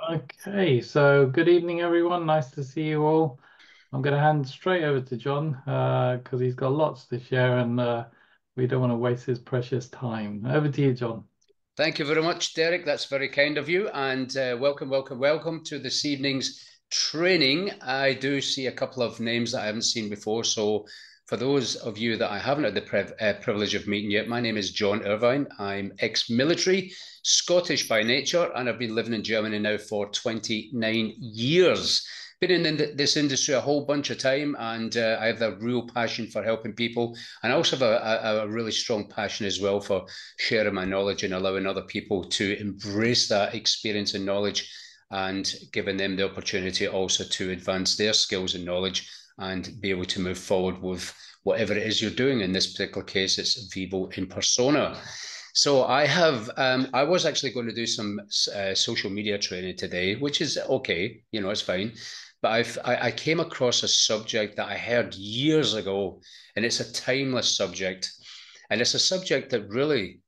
Okay, so good evening, everyone. Nice to see you all. I'm going to hand straight over to John because he's got lots to share and we don't want to waste his precious time. Over to you, John. Thank you very much, Derek. That's very kind of you. And welcome to this evening's training. I do see a couple of names that I haven't seen before. So, for those of you that I haven't had the privilege of meeting yet, my name is John Irvine. I'm ex military, Scottish by nature, and I've been living in Germany now for 29 years. Been in this industry a whole bunch of time, and I have a real passion for helping people. And I also have a really strong passion as well for sharing my knowledge and allowing other people to embrace that experience and knowledge and giving them the opportunity also to advance their skills and knowledge and be able to move forward with whatever it is you're doing. In this particular case, it's Vivo in Persona. So I was actually going to do some social media training today, which is okay, it's fine. But I came across a subject that I heard years ago, and it's a timeless subject. And it's a subject that really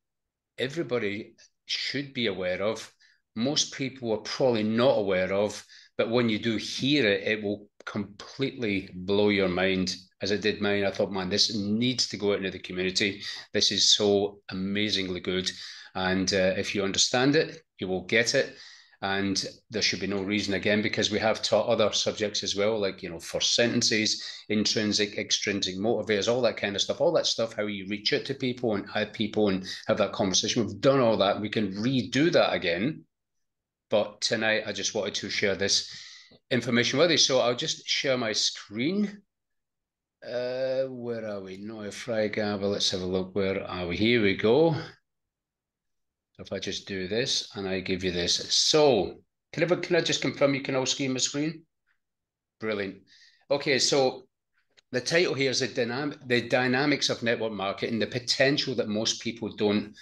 everybody should be aware of. Most people are probably not aware of, but when you do hear it, it will completely blow your mind, as it did mine. I thought, man, this needs to go out into the community. This is so amazingly good. And if you understand it, you will get it. And there should be no reason, again, because we have taught other subjects as well, like, first sentences, intrinsic, extrinsic motivators, all that kind of stuff, how you reach out to people and have that conversation. We've done all that. We can redo that again. But tonight, I just wanted to share this information with you. So I'll just share my screen. Where are we? No, Fry Gabba. Let's have a look. Where are we? Here we go. So if I just do this and I give you this. So can I just confirm you can all see my screen? Brilliant. Okay, so the title here is the dynamics of network marketing, the potential that most people don't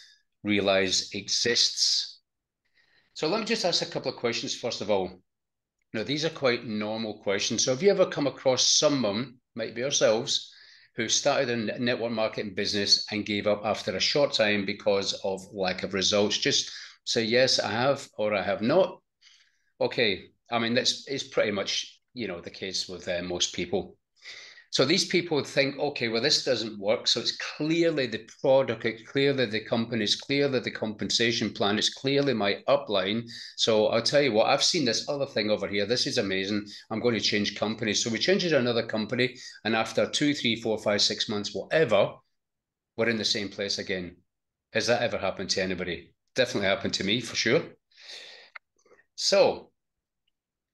realize exists. So let me just ask a couple of questions first of all. Now, these are quite normal questions. So have you ever come across someone, might be ourselves, who started a network marketing business and gave up after a short time because of lack of results? Just say, yes, I have, or I have not. Okay. I mean, that's is pretty much, the case with most people. So these people think, okay, well, this doesn't work. So it's clearly the product, it's clearly the company, it's clearly the compensation plan, it's clearly my upline. So I'll tell you what, I've seen this other thing over here. This is amazing. I'm going to change companies. So we change it to another company, and after 2, 3, 4, 5, 6 months, whatever, we're in the same place again. Has that ever happened to anybody? Definitely happened to me for sure. So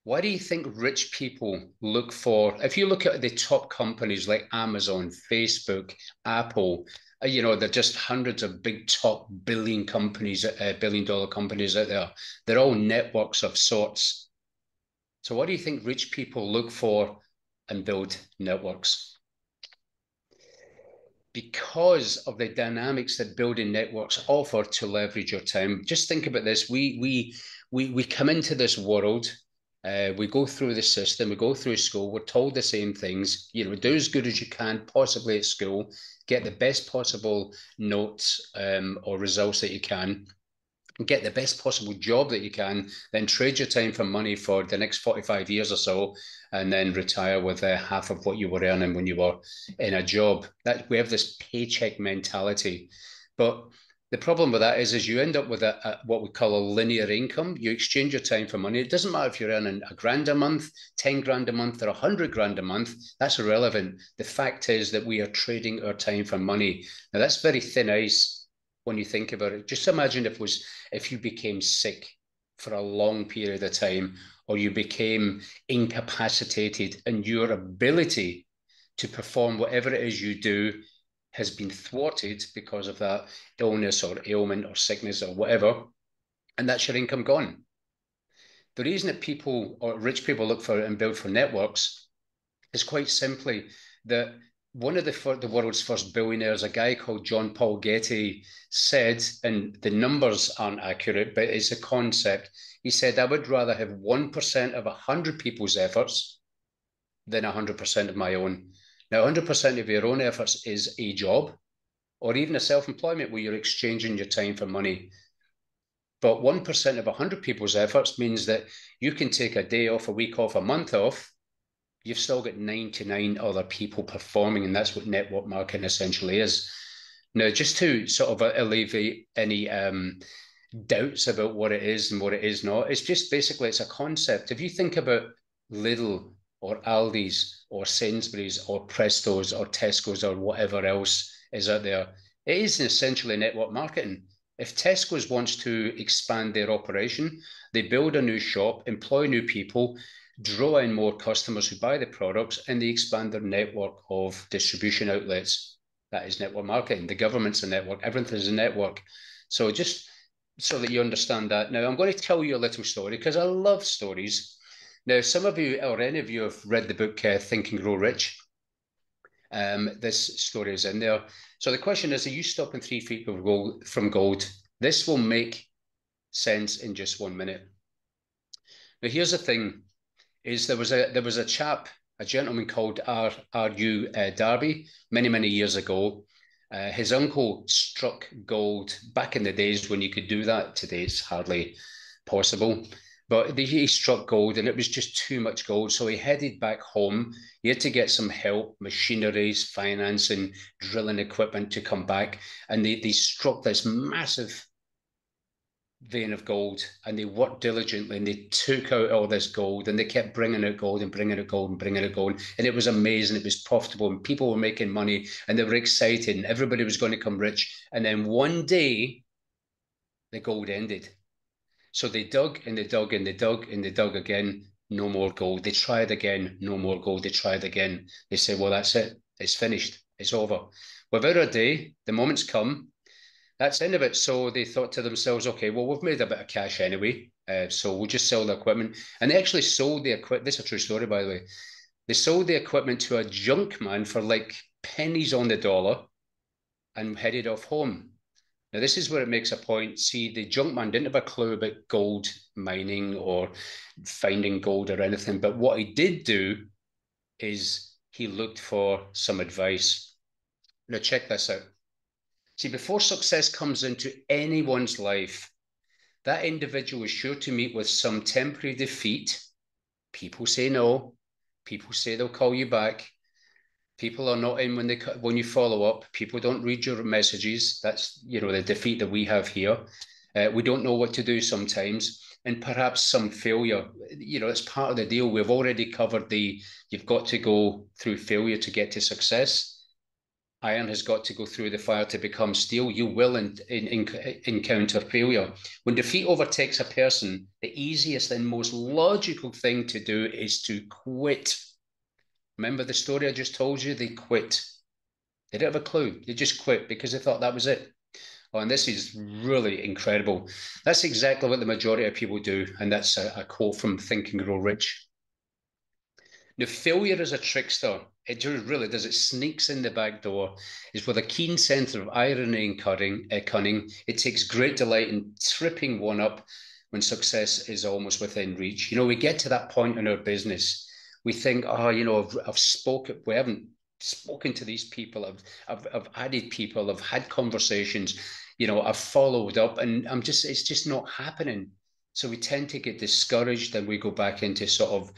why do you think rich people look for, if you look at the top companies like Amazon, Facebook, Apple, they're just hundreds of big top billion companies, billion-dollar companies out there. They're all networks of sorts. So what do you think rich people look for and build networks? Because of the dynamics that building networks offer to leverage your time. Just think about this. We come into this world, we go through the system, we go through school, we're told the same things, do as good as you can possibly at school, get the best possible notes or results that you can, get the best possible job that you can, then trade your time for money for the next 45 years or so, and then retire with half of what you were earning when you were in a job. That we have this paycheck mentality. But the problem with that is you end up with what we call a linear income. You exchange your time for money. It doesn't matter if you're earning a grand a month, 10 grand a month, or 100 grand a month. That's irrelevant. The fact is that we are trading our time for money. Now, that's very thin ice when you think about it. Just imagine if you became sick for a long period of time, or you became incapacitated, and your ability to perform whatever it is you do has been thwarted because of that illness or ailment or sickness or whatever, and that's your income gone. The reason that people or rich people look for and build for networks is quite simply that one of the world's first billionaires, a guy called John Paul Getty, said, and the numbers aren't accurate, but it's a concept. He said, I would rather have 1% of 100 people's efforts than 100% of my own. Now, 100% of your own efforts is a job or even a self employment where you're exchanging your time for money. But 1% of 100 people's efforts means that you can take a day off, a week off, a month off. You've still got 99 other people performing, and that's what network marketing essentially is. Now, just to sort of alleviate any doubts about what it is and what it is not, it's just basically it's a concept. If you think about Lidl or Aldi's or Sainsbury's or Prestos or Tesco's or whatever else is out there, it is essentially network marketing. If Tesco's wants to expand their operation, they build a new shop, employ new people, draw in more customers who buy the products, and they expand their network of distribution outlets. That is network marketing. The government's a network. Everything is a network. So just so that you understand that. Now, I'm going to tell you a little story because I love stories. Now, some of you or any of you have read the book Think and Grow Rich. This story is in there. So the question is, are you stopping 3 feet from gold? This will make sense in just 1 minute. Now, here's the thing, is there was a chap, a gentleman called R.U. Darby, many years ago. His uncle struck gold back in the days when you could do that. Today it's hardly possible. But he struck gold and it was just too much gold. So he headed back home. He had to get some help, machineries, financing, drilling equipment to come back. And they struck this massive vein of gold and they worked diligently and they took out all this gold and they kept bringing out gold and bringing out gold and bringing out gold. And it was amazing. It was profitable and people were making money and they were excited and everybody was going to become rich. And then one day, the gold ended. So they dug and they dug and they dug and they dug again, no more gold. They tried again, no more gold. They tried again. They said, well, that's it. It's finished. It's over. Without a day, the moment's come. That's the end of it. So they thought to themselves, okay, well, we've made a bit of cash anyway. So we'll just sell the equipment. And they actually sold the equipment. This is a true story, by the way. They sold the equipment to a junk man for like pennies on the dollar and headed off home. Now, this is where it makes a point. See, the junk man didn't have a clue about gold mining or finding gold or anything. But what he did do is he looked for some advice. Now, check this out. See, before success comes into anyone's life, that individual is sure to meet with some temporary defeat. People say no. People say they'll call you back. People are not in when you follow up. People don't read your messages. That's, the defeat that we have here. We don't know what to do sometimes, and perhaps some failure. It's part of the deal. We've already covered you've got to go through failure to get to success. Iron has got to go through the fire to become steel. You will encounter failure. When defeat overtakes a person, the easiest and most logical thing to do is to quit. Remember the story I just told you? They quit. They didn't have a clue. They just quit because they thought that was it. Oh, and this is really incredible. That's exactly what the majority of people do. And that's a quote from Think and Grow Rich. Now, failure is a trickster. It really does. It sneaks in the back door. It's with a keen sense of irony and cunning. It takes great delight in tripping one up when success is almost within reach. We get to that point in our business. We think, I've spoken. We haven't spoken to these people. I've added people. I've had conversations. I've followed up, and it's just not happening. So we tend to get discouraged, and we go back into sort of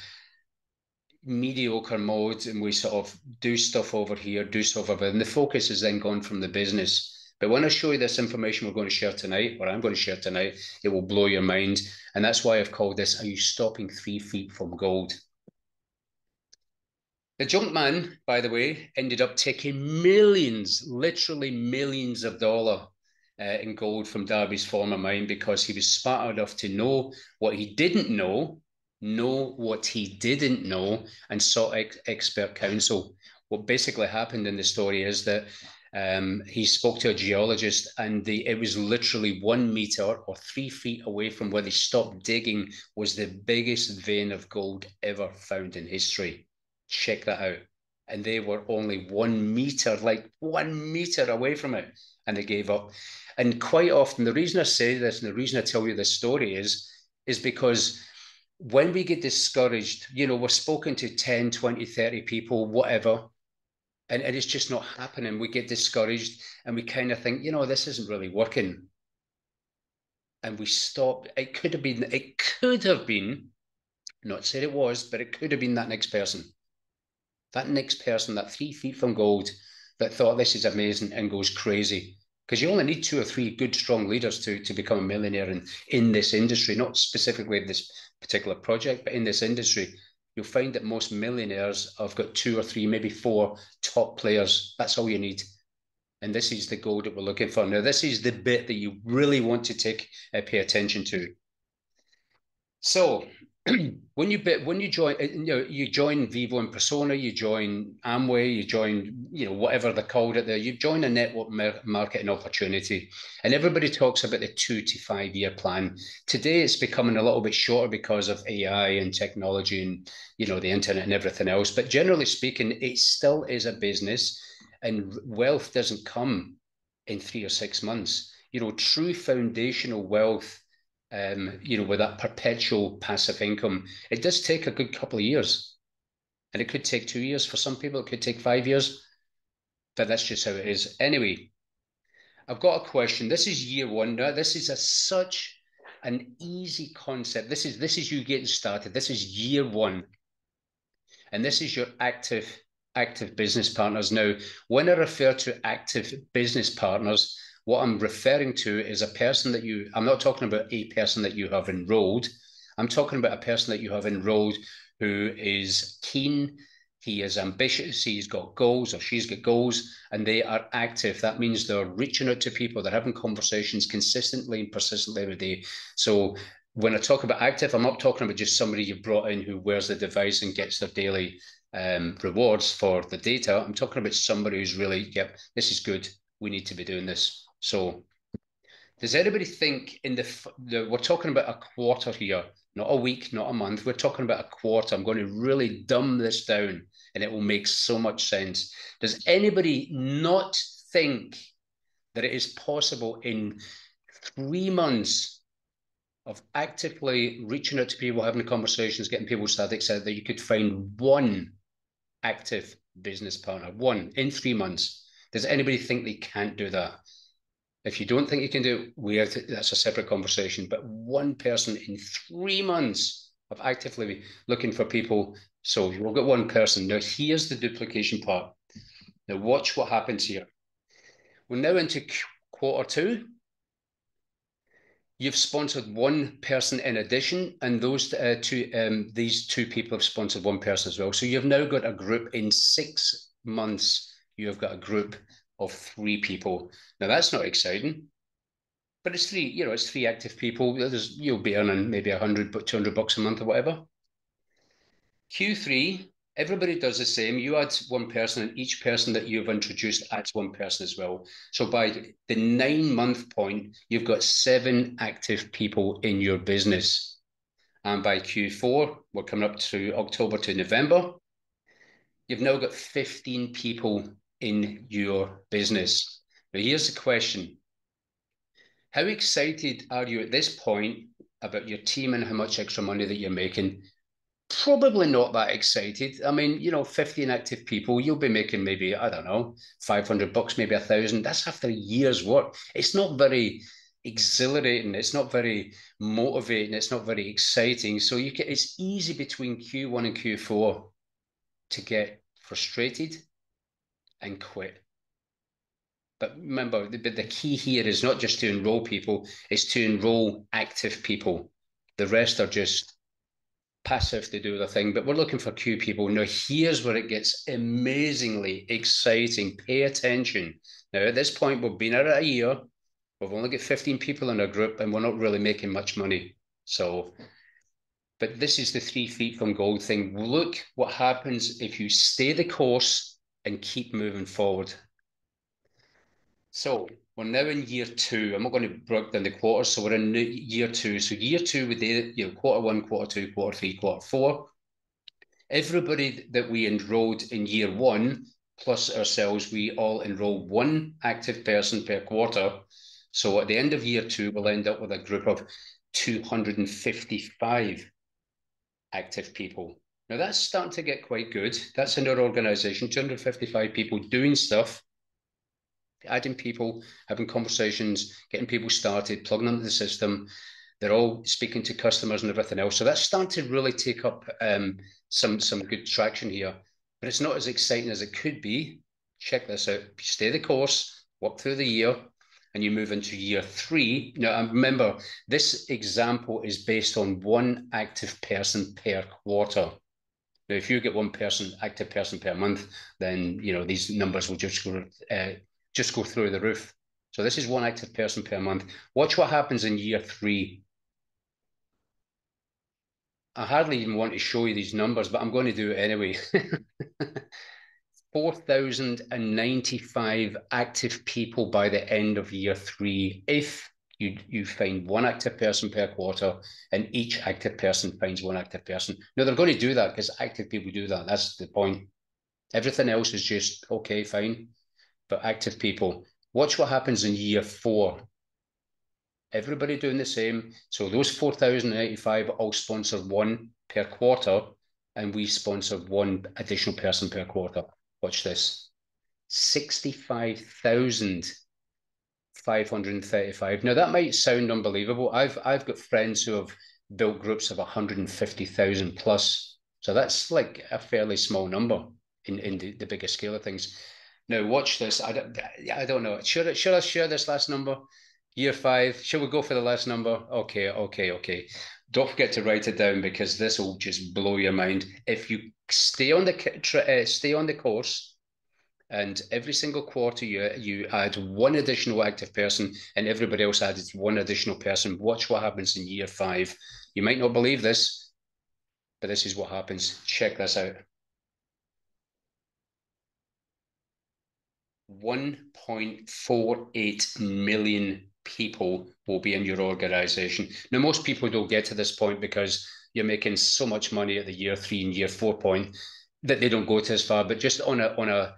mediocre modes, and we sort of do stuff over here, do stuff over there, and the focus is then gone from the business. But when I show you this information we're going to share tonight, or I'm going to share tonight, it will blow your mind. And that's why I've called this, Are You Stopping 3 Feet from Gold? The junk man, by the way, ended up taking millions, literally millions of dollars in gold from Darby's former mine because he was smart enough to know what he didn't know what he didn't know, and sought expert counsel. What basically happened in the story is that he spoke to a geologist, and it was literally 1 meter or 3 feet away from where they stopped digging was the biggest vein of gold ever found in history. Check that out. And they were only 1 meter, like 1 meter away from it, and they gave up. And quite often, the reason I say this and the reason I tell you this story is because when we get discouraged, we're spoken to 10, 20, 30 people, whatever, and it's just not happening. We get discouraged and we kind of think, this isn't really working. and we stopped. It could have been, not said it was, but it could have been that next person. That next person, that 3 feet from gold, that thought this is amazing and goes crazy. Because you only need 2 or 3 good, strong leaders to become a millionaire in this industry, not specifically this particular project, but in this industry. You'll find that most millionaires have got 2 or 3, maybe 4 top players. That's all you need. And this is the gold that we're looking for. Now, this is the bit that you really want to pay attention to. So when you join, you join Vivo and Persona, you join Amway, you join, whatever they called it there, you join a network marketing opportunity, and everybody talks about the 2 to 5 year plan. Today, it's becoming a little bit shorter because of AI and technology and, the internet and everything else. But generally speaking, it still is a business, and wealth doesn't come in 3 or 6 months. True foundational wealth, with that perpetual passive income, it does take a good couple of years. And it could take 2 years for some people, it could take 5 years, but that's just how it is. Anyway, I've got a question. This is year one. Now, this is such an easy concept. This is you getting started. This is year one. And this is your active business partners. Now, when I refer to active business partners, what I'm referring to is a person that I'm not talking about a person that you have enrolled. I'm talking about a person that you have enrolled who is keen, he is ambitious, he's got goals or she's got goals, and they are active. That means they're reaching out to people, they're having conversations consistently and persistently every day. So when I talk about active, I'm not talking about just somebody you brought in who wears the device and gets their daily rewards for the data. I'm talking about somebody who's really, yep, this is good. We need to be doing this. So does anybody think we're talking about a quarter here, not a week, not a month. We're talking about a quarter. I'm going to really dumb this down and it will make so much sense. Does anybody not think that it is possible in 3 months of actively reaching out to people, having conversations, getting people started, etc., that you could find one active business partner, one in 3 months? Does anybody think they can't do that? If you don't think you can do it, that's a separate conversation. But one person in 3 months of actively looking for people. So we'll get one person. Now, here's the duplication part. Now, watch what happens here. We're now into quarter two. You've sponsored one person in addition, and these two people have sponsored one person as well. So you've now got a group in 6 months. You've got a group of 3 people. Now that's not exciting, but it's 3. It's 3 active people. You'll be earning maybe 100, but $200 a month or whatever. Q3, everybody does the same. You add one person, and each person that you've introduced adds one person as well. So by the 9-month point, you've got 7 active people in your business. And by Q4, we're coming up to October to November, you've now got 15 people in your business. Now, here's the question. How excited are you at this point about your team and how much extra money that you're making? Probably not that excited. I mean, 15 active people, you'll be making maybe, I don't know, $500, maybe 1,000. That's after a year's work. It's not very exhilarating. It's not very motivating. It's not very exciting. So it's easy between Q1 and Q4 to get frustrated and quit. But remember, the key here is not just to enroll people, it's to enroll active people. The rest are just passive to do their thing, but we're looking for Q people. Now, here's where it gets amazingly exciting. Pay attention. Now, at this point, we've been at it a year. We've only got 15 people in our group, and we're not really making much money. So, but this is the 3 feet from gold thing. Look what happens if you stay the course and keep moving forward. So we're now in year 2. I'm not going to break down the quarters, so we're in year 2. So year 2, we did, quarter 1, quarter 2, quarter 3, quarter 4. Everybody that we enrolled in year 1, plus ourselves, we all enroll one active person per quarter. So at the end of year 2, we'll end up with a group of 255 active people. Now that's starting to get quite good. That's in our organization, 255 people doing stuff. adding people, having conversations, getting people started, plugging into the system. They're all speaking to customers and everything else. So that's starting to really take up some good traction here. But it's not as exciting as it could be. Check this out. You stay the course, work through the year, and you move into year 3. Now, remember, this example is based on one active person per quarter. Now, if you get one person, active person per month, then these numbers will just go through the roof. So this is one active person per month. Watch what happens in year 3. I hardly even want to show you these numbers, but I'm going to do it anyway. 4,095 active people by the end of year 3. If you find one active person per quarter and each active person finds one active person. Now, they're going to do that because active people do that. That's the point. Everything else is just, okay, fine. But active people, watch what happens in year 4. Everybody doing the same. So those 4,085 all sponsor one per quarter, and we sponsor one additional person per quarter. Watch this. 65,535. Now that might sound unbelievable. I've got friends who have built groups of 150,000 plus. So that's like a fairly small number in the bigger scale of things. Now watch this. I don't know. Should I share this last number? Year 5. Shall we go for the last number? Okay. Don't forget to write it down because this will just blow your mind. If you stay on the course, and every single quarter you add one additional active person, and everybody else added one additional person. Watch what happens in year 5. You might not believe this, but this is what happens. Check this out. 1.48 million people will be in your organization. Now, most people don't get to this point because you're making so much money at the year 3 and year 4 point that they don't go to as far. But just on a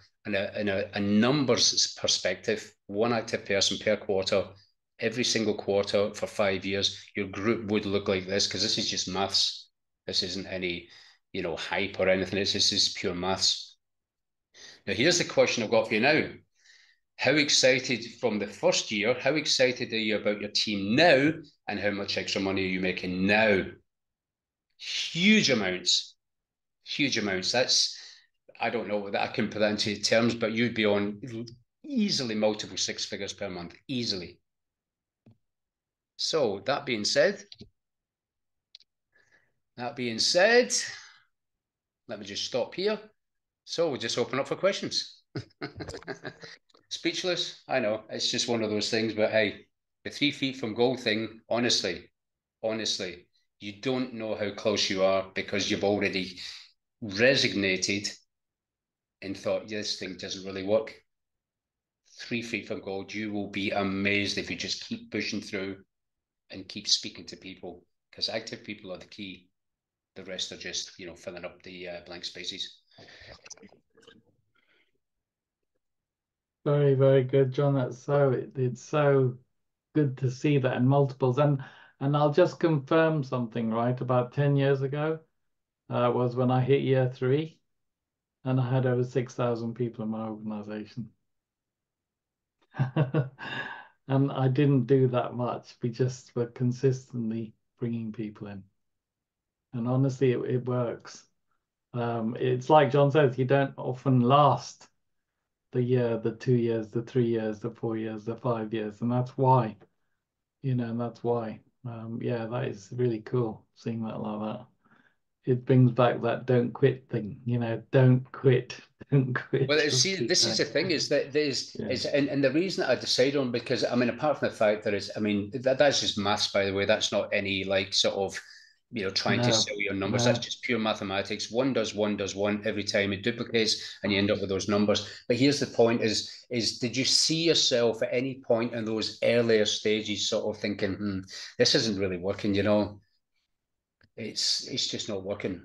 numbers perspective, one active person per quarter, every single quarter for 5 years, your group would look like this, because this is just maths. This isn't any, hype or anything. This is pure maths. Now, here's the question I've got for you now. How excited from the first year, how excited are you about your team now, and how much extra money are you making now? Huge amounts. That's, I don't know that I can put that into terms, but you'd be on easily multiple 6 figures per month, easily. So that being said, let me just stop here. So we'll just open up for questions. Speechless, I know, it's just one of those things, but hey, the 3 feet from gold thing, honestly, you don't know how close you are because you've already resignated and thought, this thing doesn't really work. 3 feet from gold, you will be amazed if you just keep pushing through and keep speaking to people, because active people are the key. The rest are just, filling up the blank spaces. Very, very good, John. It's so good to see that in multiples. And I'll just confirm something, right? About 10 years ago was when I hit year 3, and I had over 6,000 people in my organization. And I didn't do that much. We just were consistently bringing people in. And honestly, it works. It's like John says, you don't often last the year, the 2 years, the 3 years, the 4 years, the 5 years. And that's why, and that's why. Yeah, that is really cool seeing that like that. It brings back that don't quit thing, don't quit. Well, see, this is the thing, is that and the reason that I decided on, because apart from the fact that that's just maths, by the way. That's not any sort of trying to sell your numbers. That's just pure mathematics. One does one every time. It duplicates and you end up with those numbers. But here's the point: is did you see yourself at any point in those earlier stages sort of thinking, this isn't really working? It's just not working.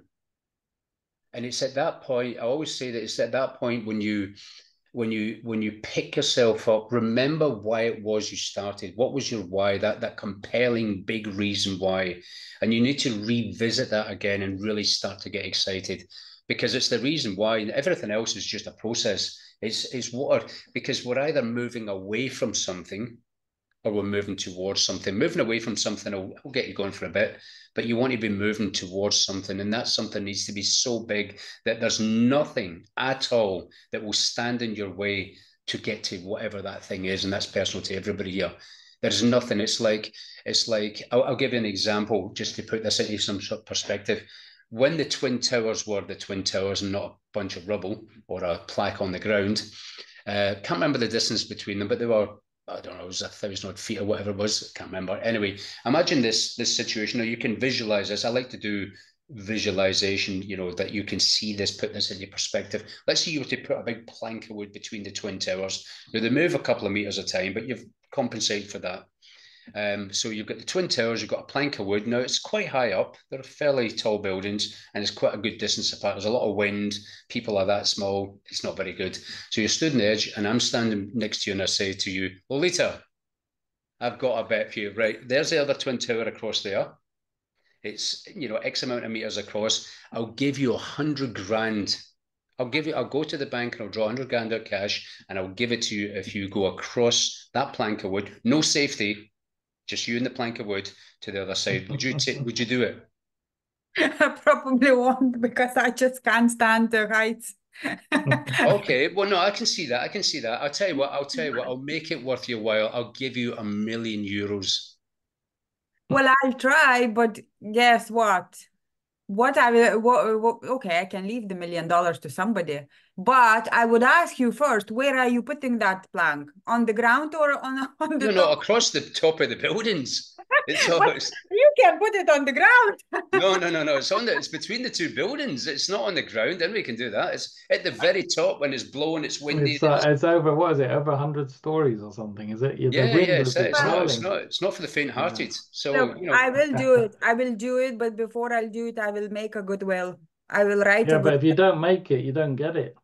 And it's at that point, I always say that it's at that point when you pick yourself up, remember why it was you started. What was your why? That compelling big reason why. And you need to revisit that again and really start to get excited, because it's the reason why. Everything else is just a process. It's water, because we're either moving away from something or we're moving towards something. Moving away from something will get you going for a bit, but you want to be moving towards something, and that something needs to be so big that there's nothing at all that will stand in your way to get to whatever that thing is, and that's personal to everybody here. There's nothing. It's like I'll give you an example just to put this into some sort of perspective. When the Twin Towers were the Twin Towers and not a bunch of rubble or a plaque on the ground, can't remember the distance between them, but they were, I don't know, it was 1,000 odd feet or whatever it was. I can't remember. Anyway, imagine this situation, or you can visualize this. I like to do visualization, that you can see this, put this into perspective. Let's say you were to put a big plank of wood between the Twin Towers. Now, they move a couple of meters at a time, but you've compensated for that. So you've got the Twin Towers, you've got a plank of wood. Now, it's quite high up. They're fairly tall buildings, and it's quite a good distance apart. There's a lot of wind. People are that small. It's not very good. So you're stood on the edge, and I'm standing next to you, and I say to you, Lolita, I've got a bet for you. Right, there's the other Twin Tower across there. It's, X amount of meters across. I'll give you 100 grand. I'll go to the bank and I'll draw 100 grand out cash, and I'll give it to you if you go across that plank of wood. No safety, just you and the plank of wood to the other side. Would you do it? I probably won't, because I just can't stand the heights. Okay, well, no, I can see that. I'll tell you what. I'll make it worth your while. I'll give you €1,000,000. Well, I'll try, but guess what? Okay, I can leave the $1,000,000 to somebody, but I would ask you first, where are you putting that plank? On the ground or on the top? No, across the top of the buildings. You can put it on the ground. No. It's between the two buildings. It's not on the ground, and we can do that. It's at the very top when it's blowing, it's windy. It's over, what is it, over 100 stories or something, is it? Yeah. It's not for the faint-hearted. Yeah. So I will do it. But before I'll do it, I will make a goodwill. I will write. Yeah, but if you don't make it, you don't get it.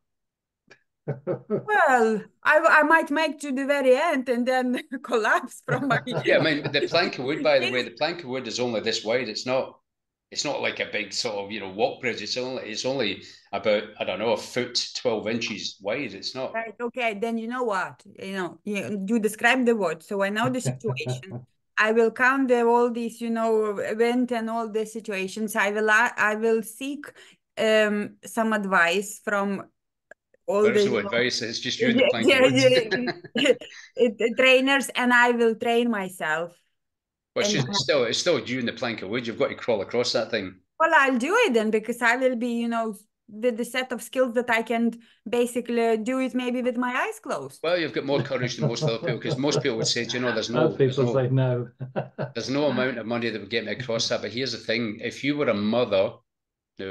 Well, I might make to the very end and then collapse from my. Yeah, I mean, the plank of wood, by the way, the plank of wood is only this wide. It's not like a big sort of walk bridge. It's only about, I don't know, a foot 12 inches wide. It's not. Right. Okay. Then you know what? You describe the wood, so I know the situation. I will count all these, event and all the situations. I will seek some advice from. There's no advice. It's just you and the plank of wood. Trainers, and I will train myself. But it's still you and the plank of wood. You've got to crawl across that thing. Well, I'll do it then, because I will be, with the set of skills that I can basically do it maybe with my eyes closed. Well, you've got more courage than most other people, because most people would say, there's no amount of money that would get me across that. But here's the thing: if you were a mother.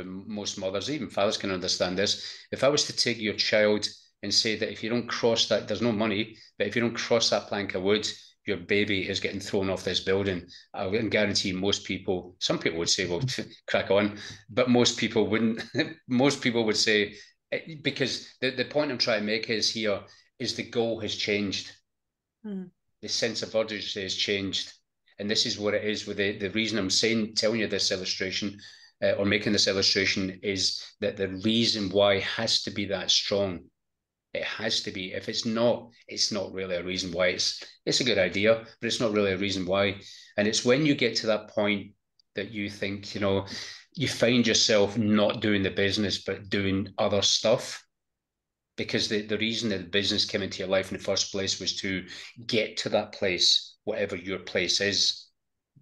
Most mothers, even fathers, can understand this. If I was to take your child and say that if you don't cross that, there's no money, but if you don't cross that plank of wood, your baby is getting thrown off this building, I can guarantee most people, some people would say, well, crack on, but most people wouldn't. Most people would say, because the point I'm trying to make is the goal has changed. The sense of urgency has changed. And this is what it is with the reason I'm telling you this illustration, or making this illustration, is that the reason why has to be that strong. It has to be. If it's not really a reason why. It's a good idea, but it's not really a reason why. And it's when you get to that point that you think, you find yourself not doing the business, but doing other stuff. Because the reason that the business came into your life in the first place was to get to that place, whatever your place is.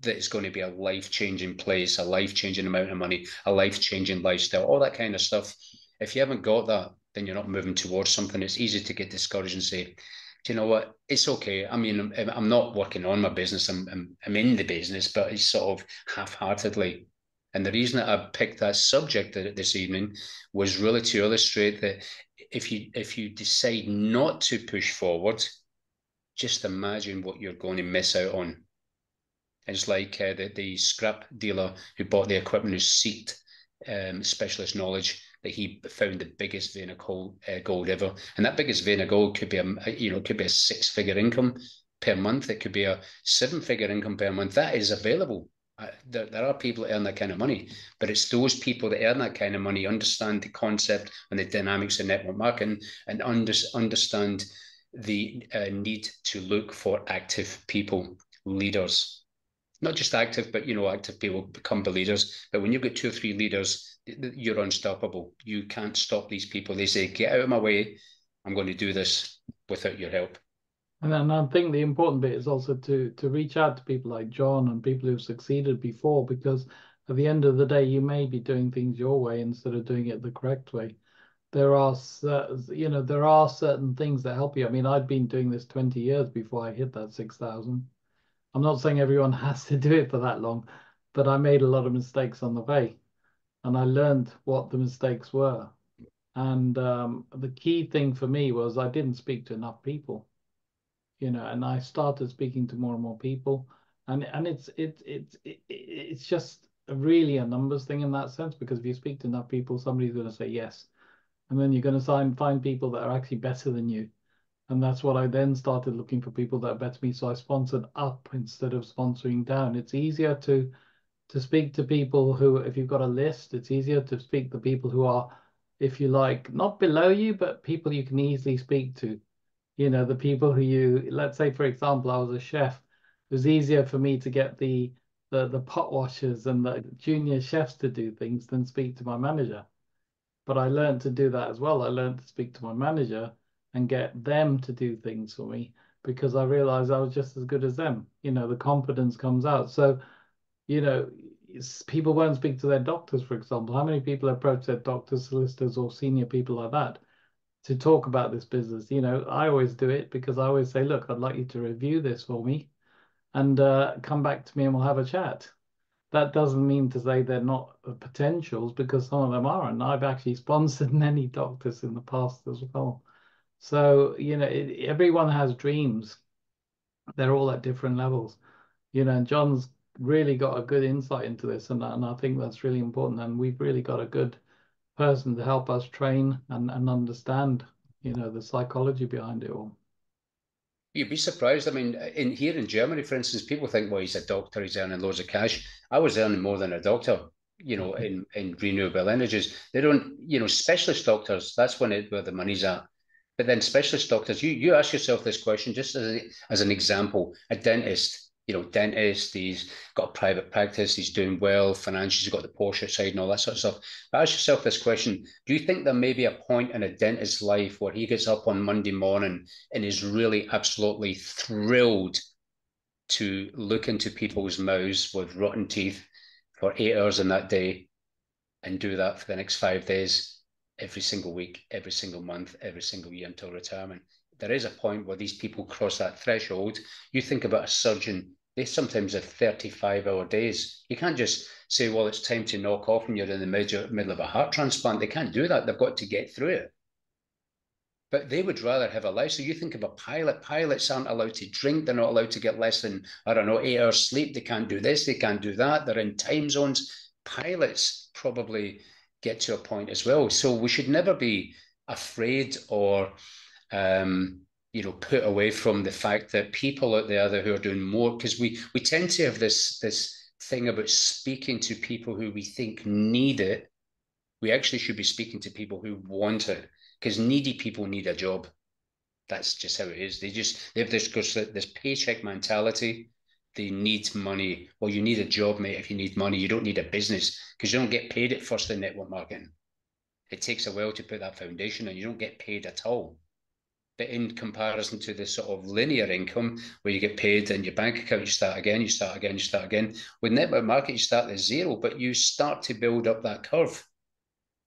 That it's going to be a life-changing place, a life-changing amount of money, a life-changing lifestyle, all that kind of stuff. If you haven't got that, then you're not moving towards something. It's easy to get discouraged and say, do you know what? It's okay. I mean, I'm not working on my business. I'm in the business, but it's sort of half-heartedly. And the reason that I picked that subject this evening was really to illustrate that if you decide not to push forward, just imagine what you're going to miss out on. It's like the scrap dealer who bought the equipment, who seeked specialist knowledge, that he found the biggest vein of gold ever. And that biggest vein of gold could be a 6-figure income per month. It could be a 7-figure income per month. That is available. There are people that earn that kind of money, but it's those people that earn that kind of money understand the concept and the dynamics of network marketing and understand the need to look for active people, leaders. Not just active, but active people become the leaders. But when you've got 2 or 3 leaders, you're unstoppable. You can't stop these people. They say, "Get out of my way. I'm going to do this without your help." And then I think the important bit is also to reach out to people like John and people who've succeeded before, because at the end of the day, you may be doing things your way instead of doing it the correct way. There are certain things that help you. I mean, I'd been doing this 20 years before I hit that 6,000. I'm not saying everyone has to do it for that long, but I made a lot of mistakes on the way, and I learned what the mistakes were. And the key thing for me was I didn't speak to enough people. And I started speaking to more and more people, and it's just really a numbers thing in that sense, because if you speak to enough people, somebody's going to say yes, and then you're going to find people that are actually better than you, and that's what I then started looking for, people that are better than me. So I sponsored up instead of sponsoring down. It's easier to speak to people who, if you've got a list, it's easier to speak to people who are, if you like, not below you, but people you can easily speak to. The people who let's say, for example, I was a chef. It was easier for me to get the pot washers and the junior chefs to do things than speak to my manager. But I learned to do that as well. I learned to speak to my manager and get them to do things for me, because I realized I was just as good as them. The confidence comes out. So, people won't speak to their doctors, for example. How many people approach their doctors, solicitors, or senior people like that to talk about this business? I always do it because I always say, look, I'd like you to review this for me and come back to me and we'll have a chat. That doesn't mean to say they're not potentials, because some of them are. And I've actually sponsored many doctors in the past as well. So, everyone has dreams. They're all at different levels, and John's really got a good insight into this. And I think that's really important. And we've really got a good person to help us train and understand, the psychology behind it all. You'd be surprised. I mean, here in Germany, for instance, people think, well, he's a doctor, he's earning loads of cash. I was earning more than a doctor, in renewable energies. They don't, specialist doctors, that's where the money's at. But then specialist doctors, you ask yourself this question, just as an example, a dentist, he's got a private practice, he's doing well, financially, he's got the Porsche side and all that sort of stuff. But ask yourself this question: do you think there may be a point in a dentist's life where he gets up on Monday morning and is really absolutely thrilled to look into people's mouths with rotten teeth for 8 hours in that day and do that for the next 5 days, every single week, every single month, every single year until retirement? There is a point where these people cross that threshold. You think about a surgeon, they sometimes have 35-hour days. You can't just say, well, it's time to knock off and you're in the middle of a heart transplant. They can't do that. They've got to get through it. But they would rather have a life. So you think of a pilot. Pilots aren't allowed to drink. They're not allowed to get less than, 8 hours sleep. They can't do this. They can't do that. They're in time zones. Pilots probably get to a point as well. So we should never be afraid or put away from the fact that people out there who are doing more, because we tend to have this thing about speaking to people who we think need it. We actually should be speaking to people who want it, because needy people need a job. That's just how it is. They have this paycheck mentality. They need money. Well, you need a job, mate. If you need money, you don't need a business, because you don't get paid at first in network marketing. It takes a while to put that foundation, and you don't get paid at all. But in comparison to this sort of linear income where you get paid in your bank account, you start again, you start again, you start again. With network marketing, you start at zero, but you start to build up that curve.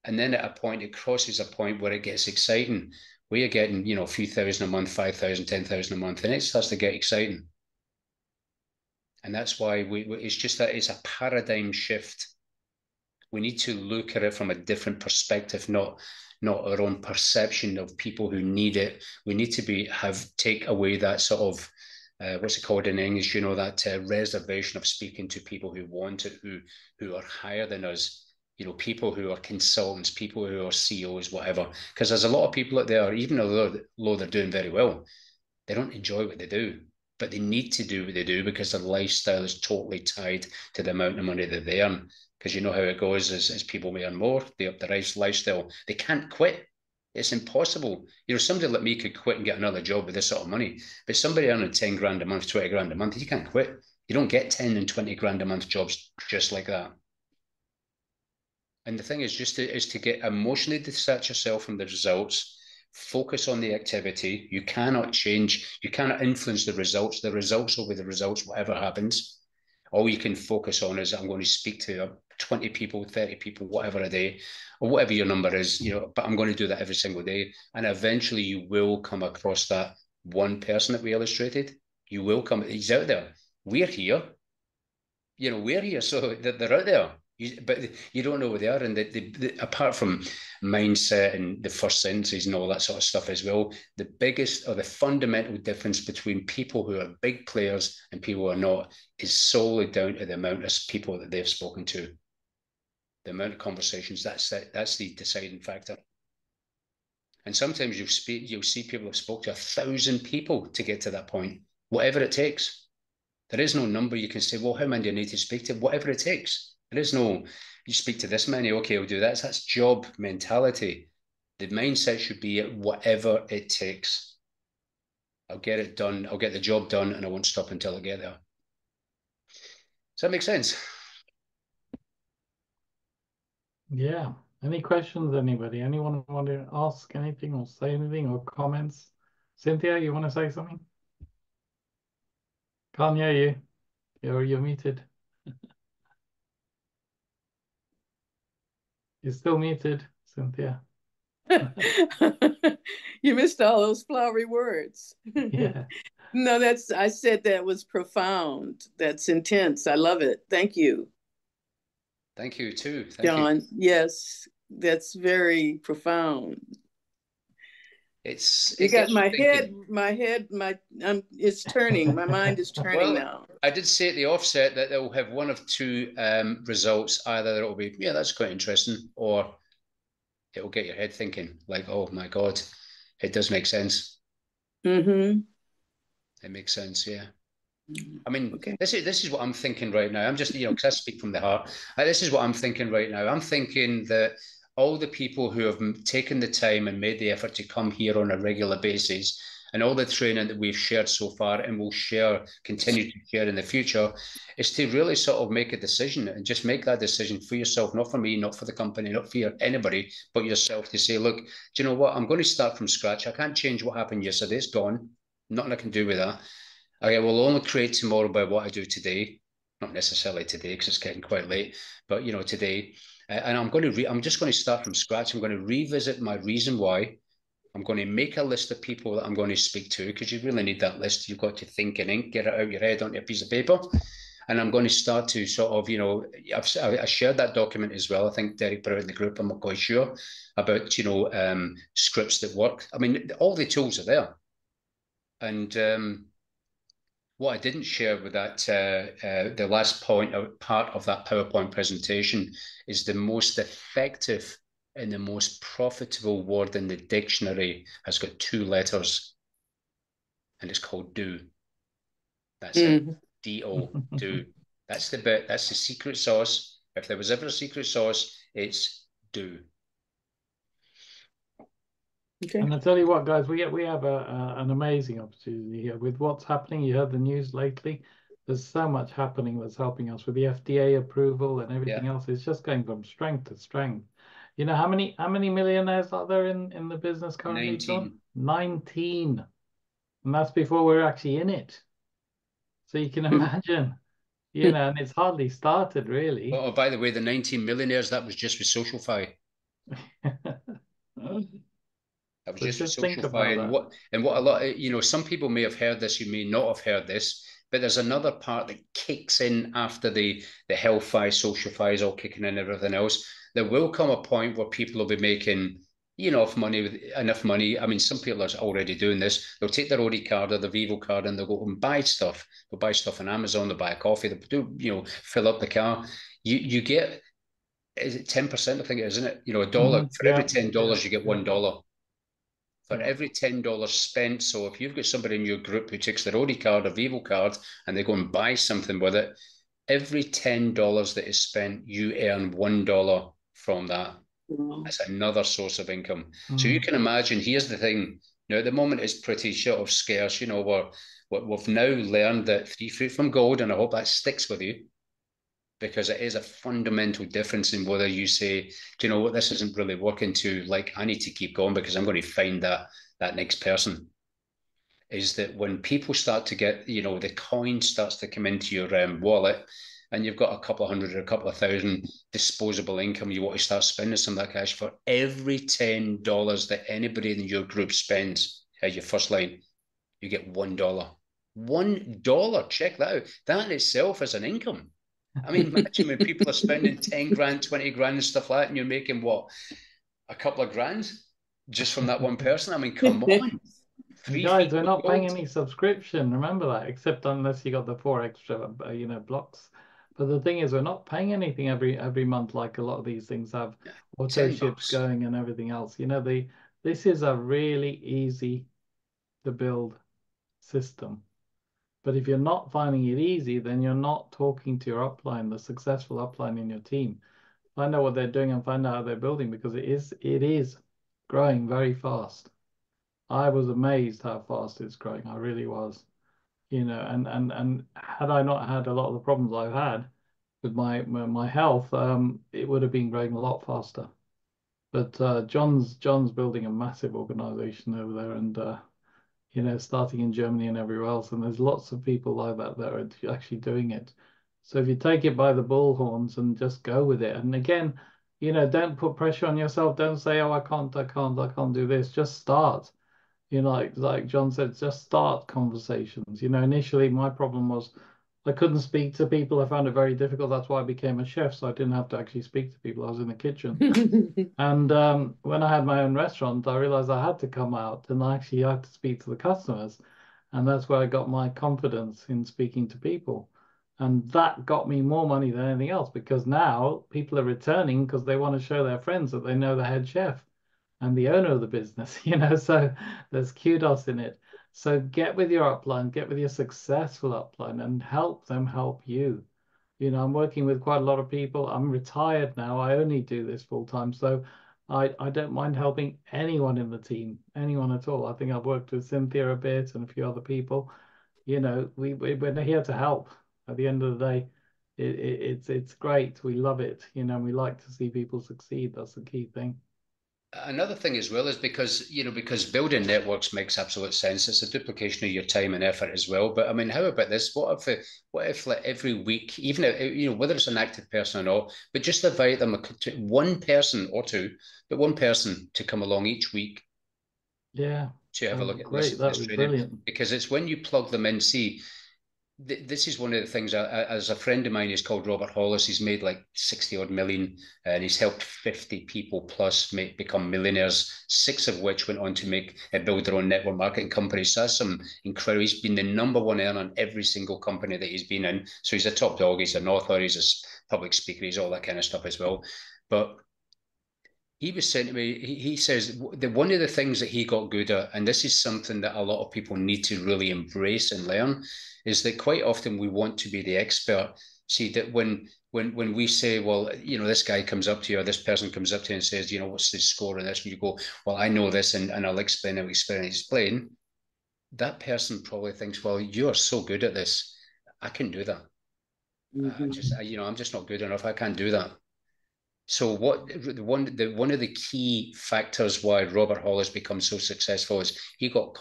And then at a point, it crosses a point where it gets exciting, where you're getting, a few thousand a month, 5,000, 10,000 a month, and it starts to get exciting. And that's why it's just that it's a paradigm shift. We need to look at it from a different perspective, not our own perception of people who need it. We need to take away that sort of what's it called in English? That reservation of speaking to people who want it, who are higher than us. People who are consultants, people who are CEOs, whatever. Because there's a lot of people out there, even though they're doing very well, they don't enjoy what they do. but they need to do what they do because their lifestyle is totally tied to the amount of money that they earn. Because you know how it goes as people may earn more, they up their lifestyle. They can't quit. It's impossible. You know, somebody like me could quit and get another job with this sort of money, but somebody earning 10 grand a month, 20 grand a month, you can't quit. You don't get 10 and 20 grand a month jobs just like that. And the thing is to get emotionally detach yourself from the results, focus on the activity. You cannot change, you cannot influence the results. The results will be the results, whatever happens. All you can focus on is I'm going to speak to 20 people, 30 people, whatever a day, or whatever your number is, you know, but I'm going to do that every single day. And eventually you will come across that one person that we illustrated. You will come, he's out there. We're here. You know, we're here, so they're out there. But you don't know where they are. And apart from mindset and the first sentences and all that sort of stuff as well, the biggest or the fundamental difference between people who are big players and people who are not is solely down to the amount of people that they've spoken to. The amount of conversations, that's the deciding factor. And sometimes you'll see people have spoke to 1,000 people to get to that point, whatever it takes. There is no number you can say, well, how many do you need to speak to? Whatever it takes. There is no, you speak to this many, okay, I'll do that. That's job mentality. The mindset should be whatever it takes. I'll get it done. I'll get the job done and I won't stop until I get there. Does that make sense? Yeah. Any questions, anybody? Anyone want to ask anything or say anything or comments? Cynthia, you want to say something? Can't hear you. You're muted. You're still muted, Cynthia. You missed all those flowery words. Yeah. No, I said that was profound. That's intense. I love it. Thank you. Thank you too. Thank John. you. Yes, that's very profound. It's turning. My mind is turning well, now. I did say at the offset that they'll have one of two results. Either it'll be, yeah, that's quite interesting, or it'll get your head thinking like, oh my God, it does make sense. Mm-hmm. It makes sense, yeah. I mean, okay. This is what I'm thinking right now. I'm just, you know, because I speak from the heart. This is what I'm thinking right now. I'm thinking that all the people who have taken the time and made the effort to come here on a regular basis, and all the training that we've shared so far and will continue to share in the future, is to really sort of make a decision and just make that decision for yourself, not for me, not for the company, not for anybody, but yourself, to say, look, do you know what? I'm going to start from scratch. I can't change what happened yesterday. It's gone. Nothing I can do with that. I will only create tomorrow by what I do today. Not necessarily today, because it's getting quite late, but, you know, today. And I'm just going to start from scratch. I'm going to revisit my reason why. I'm going to make a list of people that I'm going to speak to, because you really need that list. You've got to think in ink, get it out your head onto a piece of paper. And I'm going to start to sort of, you know, I shared that document as well. I think Derek put it in the group. I'm not quite sure about, you know, scripts that work. I mean, all the tools are there. And what I didn't share with that, the last part of that PowerPoint presentation, is the most effective and the most profitable word in the dictionary has got 2 letters, and it's called do. That's it. D-O, do. That's the bit. That's the secret sauce. If there was ever a secret sauce, it's do. Okay. And I tell you what, guys, we have an amazing opportunity here with what's happening. You heard the news lately. There's so much happening that's helping us with the FDA approval and everything else. It's just going from strength to strength. You know, how many millionaires are there in the business currently? 19. 19. And that's before we're actually in it. So you can imagine, you know, and it's hardly started, really. Oh, by the way, the 19 millionaires, that was just with SocialFi. That was just SocialFi. And what a lot, you know, some people may have heard this, you may not have heard this, but there's another part that kicks in after the HealthFi, SocialFi is all kicking in and everything else. There will come a point where people will be making, you know, enough money. I mean, some people are already doing this. They'll take their Audi card or the Vivo card and they'll go and buy stuff. They'll buy stuff on Amazon, they'll buy a coffee, they'll do, you know, fill up the car. You get, is it 10%? I think it is, isn't it? You know, $1. For every $10, you get $1 For every $10 spent, so if you've got somebody in your group who takes their Audi card or Vivo card and they go and buy something with it, every $10 that is spent, you earn $1 from that. That's another source of income. So you can imagine, here's the thing. Now, at the moment, it's pretty sort of scarce. You know, we've now learned that 3 fruit from gold, and I hope that sticks with you, because it is a fundamental difference in whether you say, do you know what, this isn't really working, to like, I need to keep going because I'm going to find that next person. Is that when people start to get, you know, the coin starts to come into your wallet, and you've got a couple of hundred or a couple of thousand disposable income, you want to start spending some of that cash. For every $10 that anybody in your group spends at your first line, you get $1. $1, check that out. That in itself is an income. I mean, imagine when people are spending 10 grand, 20 grand and stuff like that, and you're making what, a couple of grand just from that one person? I mean, come on. Guys, we're not paying any subscription. Remember that, except unless you got the 4 extra, blocks. But the thing is, we're not paying anything every month like a lot of these things have. Auto ships going and everything else. You know, this is a really easy to build system. But if you're not finding it easy, then you're not talking to your upline, the successful upline in your team. Find out what they're doing and find out how they're building, because it is growing very fast. I was amazed how fast it's growing. I really was. You know, and had I not had a lot of the problems I've had with my health, it would have been growing a lot faster. But John's building a massive organization over there, and you know, starting in Germany and everywhere else. And there's lots of people like that are actually doing it. So if you take it by the bullhorns and just go with it, and again, you know, don't put pressure on yourself. Don't say, oh, I can't do this. Just start. You know, like John said, just start conversations. You know, initially my problem was I couldn't speak to people. I found it very difficult. That's why I became a chef, so I didn't have to actually speak to people. I was in the kitchen. And when I had my own restaurant, I realized I had to come out and I actually had to speak to the customers. And that's where I got my confidence in speaking to people. And that got me more money than anything else, because now people are returning because they want to show their friends that they know the head chef and the owner of the business, you know, so there's kudos in it. So get with your upline, get with your successful upline and help them help you. You know, I'm working with quite a lot of people. I'm retired now. I only do this full time. So I don't mind helping anyone in the team, anyone at all. I think I've worked with Cynthia a bit and a few other people. You know, we're here to help. At the end of the day, it's great. We love it. You know, we like to see people succeed. That's the key thing. Another thing as well is because building networks makes absolute sense. It's a duplication of your time and effort as well. But I mean, how about this? What if like every week, even you know, whether it's an active person or not, but just invite them to one person or two, but one person to come along each week. Yeah. To have a look at this. That was brilliant. Because it's when you plug them in. See, this is one of the things, as a friend of mine is called Robert Hollis. He's made like 60 odd million, and he's helped 50 people plus become millionaires, 6 of which went on to build their own network marketing companies. So that's some incredible. He's been the #1 earner in every single company that he's been in. So he's a top dog. He's an author. He's a public speaker. He's all that kind of stuff as well. But he was saying to me, he says that one of the things that he got good at, and this is something that a lot of people need to really embrace and learn, is that quite often we want to be the expert. See, that when we say, well, you know, this guy comes up to you, or this person comes up to you and says, you know, what's the score on this? And you go, well, I know this, and I'll explain, that person probably thinks, well, you're so good at this, I can do that. I'm just not good enough. I can't do that. So one of the key factors why Robert Hollis becomes so successful is he got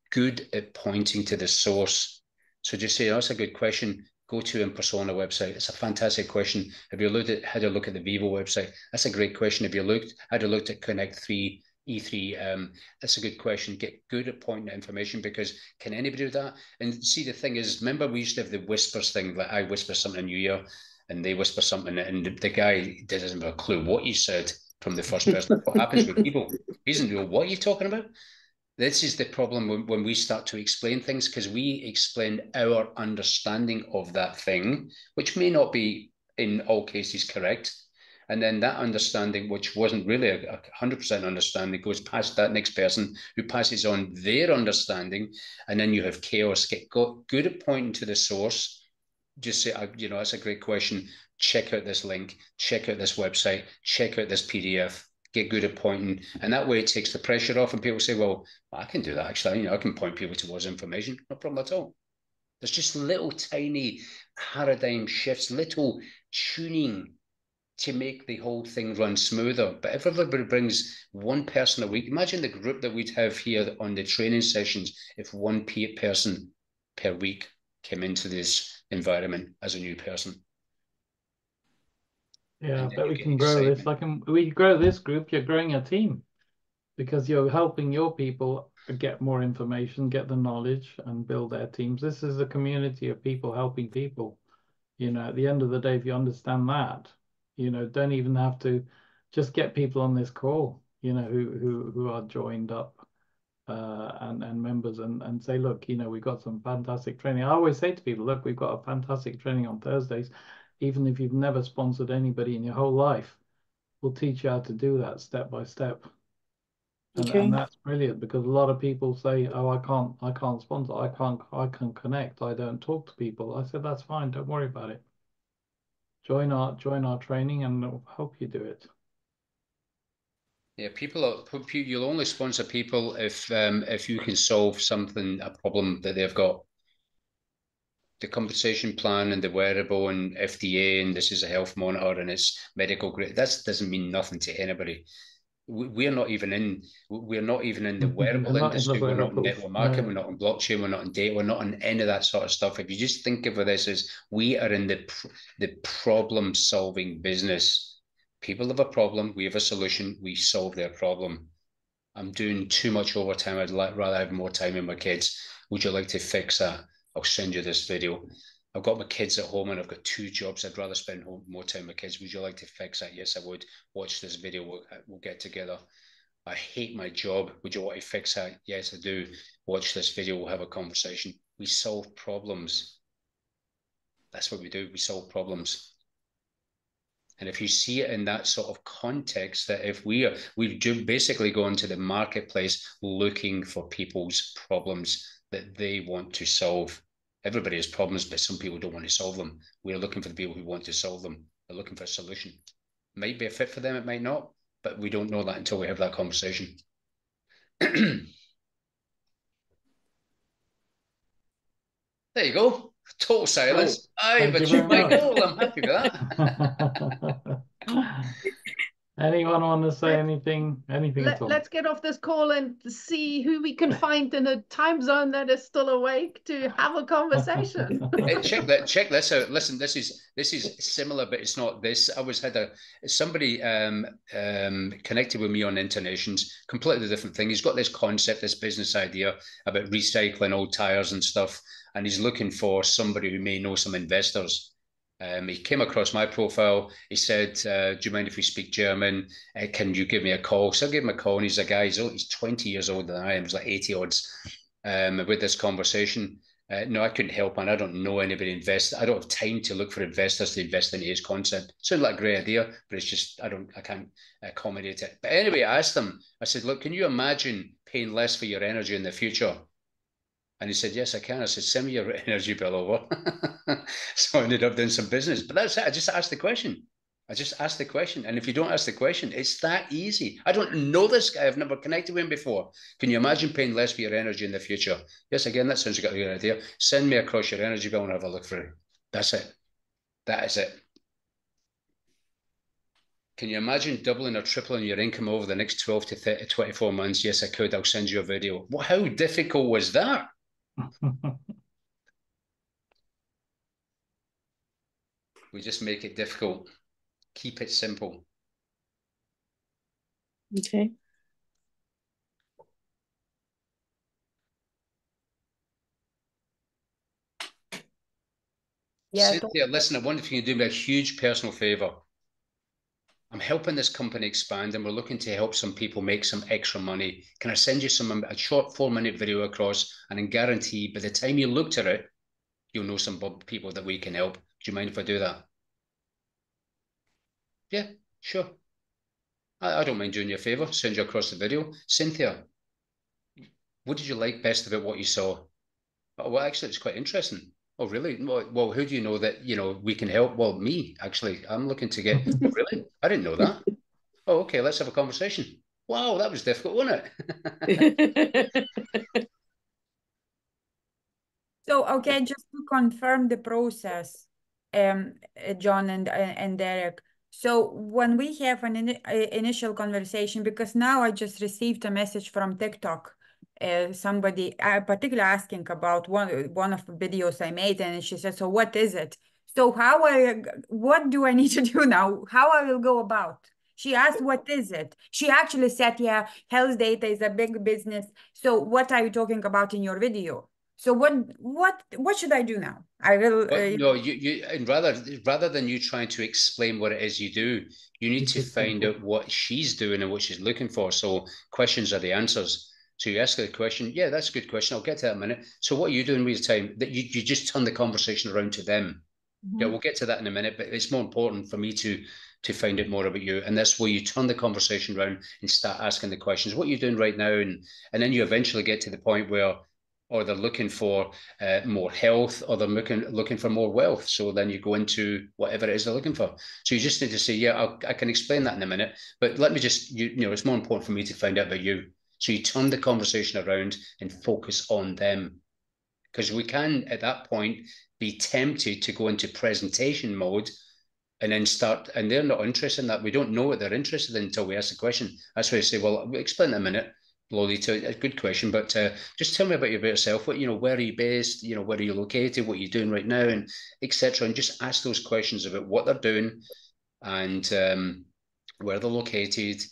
good at pointing to the source. So just say, oh, that's a good question. Go to In-Persona website. It's a fantastic question. Have you had a look at the Vivo website? That's a great question. Have you had a look at Connect 3, E3? That's a good question. Get good at pointing to information, because can anybody do that? And see, the thing is, remember we used to have the whispers thing, like I whisper something in your ear, and they whisper something, and the guy doesn't have a clue what you said from the first person. What happens with people? He doesn't know what you're talking about. This is the problem when we start to explain things, because we explain our understanding of that thing, which may not be in all cases correct. And then that understanding, which wasn't really a 100% understanding, goes past that next person who passes on their understanding. And then you have chaos. Get good at pointing to the source. Just say, you know, that's a great question. Check out this link, check out this website, check out this PDF, get good at pointing. And that way it takes the pressure off and people say, well, I can do that actually. You know, I can point people towards information. No problem at all. There's just little tiny paradigm shifts, little tuning to make the whole thing run smoother. But if everybody brings one person a week, imagine the group that we'd have here on the training sessions if one person per week came into this environment as a new person. Yeah, but we can grow this. We grow this group, you're growing a team because you're helping your people get more information, get the knowledge, and build their teams. This is a community of people helping people. You know, at the end of the day, if you understand that, you know, don't even have to just get people on this call, you know, who are joined up and members and say, look, you know, we've got some fantastic training. I always say to people, look, we've got a fantastic training on Thursdays. Even if you've never sponsored anybody in your whole life, we'll teach you how to do that step by step. And that's brilliant because a lot of people say, oh, I can't sponsor, I can connect, I don't talk to people. I said, that's fine, don't worry about it. Join our training and it'll help you do it. Yeah, you'll only sponsor people if you can solve a problem that they've got. The compensation plan and the wearable and FDA and this is a health monitor and it's medical grade. That doesn't mean nothing to anybody. We're not even in the wearable industry. We're not in network marketing. We're not in blockchain. We're not in data. We're not in any of that sort of stuff. If you just think of this as we are in the problem solving business. People have a problem. We have a solution. We solve their problem. I'm doing too much overtime. I'd rather have more time with my kids. Would you like to fix that? I'll send you this video. I've got my kids at home and I've got 2 jobs. I'd rather spend more time with kids. Would you like to fix that? Yes, I would. Watch this video. We'll get together. I hate my job. Would you want to fix that? Yes, I do. Watch this video. We'll have a conversation. We solve problems. That's what we do. We solve problems. And if you see it in that sort of context, that if we basically go into the marketplace looking for people's problems that they want to solve. Everybody has problems, but some people don't want to solve them. We're looking for the people who want to solve them. They're looking for a solution. It might be a fit for them, it might not, but we don't know that until we have that conversation. There you go. Total silence. I've achieved my goal. I'm happy with that. Anyone want to say anything at all? Let's get off this call and see who we can find in a time zone that is still awake to have a conversation. Hey, check this out. Listen, this is similar, but it's not this. Somebody connected with me on Internations, completely different thing. He's got this concept, this business idea about recycling old tires and stuff, and he's looking for somebody who may know some investors. He came across my profile. He said, do you mind if we speak German? Can you give me a call? So I gave him a call, and he's a guy, he's 20 years older than I am. He's like 80 odds with this conversation. No, I couldn't help, and I don't know anybody invest. I don't have time to look for investors to invest in his concept. Sounds like a great idea, but it's just, I can't accommodate it. But anyway, I asked him, I said, look, can you imagine paying less for your energy in the future? And he said, yes, I can. I said, send me your energy bill over. So I ended up doing some business. But that's it. I just asked the question. And if you don't ask the question, it's that easy. I don't know this guy. I've never connected with him before. Can you imagine paying less for your energy in the future? Yes, again, that sounds like a good idea. Send me across your energy bill and have a look through it. That's it. That is it. Can you imagine doubling or tripling your income over the next 12 to 24 months? Yes, I could. I'll send you a video. Well, how difficult was that? We just make it difficult. Keep it simple. Okay. Yeah. Cynthia, listen, I wonder if you can do me a huge personal favor. I'm helping this company expand and we're looking to help some people make some extra money. Can I send you a short 4-minute video across, and I guarantee by the time you looked at it, you'll know some people that we can help. Do you mind if I do that? Yeah, Sure. I don't mind doing you a favour, send you across the video. Cynthia, what did you like best about what you saw? Oh, well, actually, it's quite interesting. Oh, really? Well, who do you know that, we can help? Well, me, actually. I'm looking to get, oh, really? I didn't know that. Oh, okay, let's have a conversation. Wow, that was difficult, wasn't it? So, okay, just to confirm the process, John and Derek. So when we have an initial conversation, because now I just received a message from TikTok, somebody particularly asking about one of the videos I made, and she said, "So what is it?" So what do I need to do now? How I will go about? She asked, "What is it?" She actually said, "Yeah, health data is a big business. So what are you talking about in your video?" So what should I do now? I will. No, and rather than you trying to explain what it is you do, you need to find out what she's doing and what she's looking for. So questions are the answers. So you ask her the question. Yeah, that's a good question. I'll get to that in a minute. So what are you doing with your time? That you just turn the conversation around to them. Yeah, we'll get to that in a minute, but it's more important for me to find out more about you. And that's where you turn the conversation around and start asking the questions. What are you doing right now? And then you eventually get to the point where, or they're looking for more health, or they're looking for more wealth. So then you go into whatever it is they're looking for. So you just need to say, yeah, I can explain that in a minute, but let me just, it's more important for me to find out about you. So you turn the conversation around and focus on them. Because we can, at that point, be tempted to go into presentation mode and then start, and they're not interested in that. We don't know what they're interested in until we ask the question. That's why I say, well, we'll explain in a minute, Lolita. A good question, but just tell me about yourself. Where are you based? Where are you located? What are you doing right now? And etc. And just ask those questions about what they're doing and where they're located.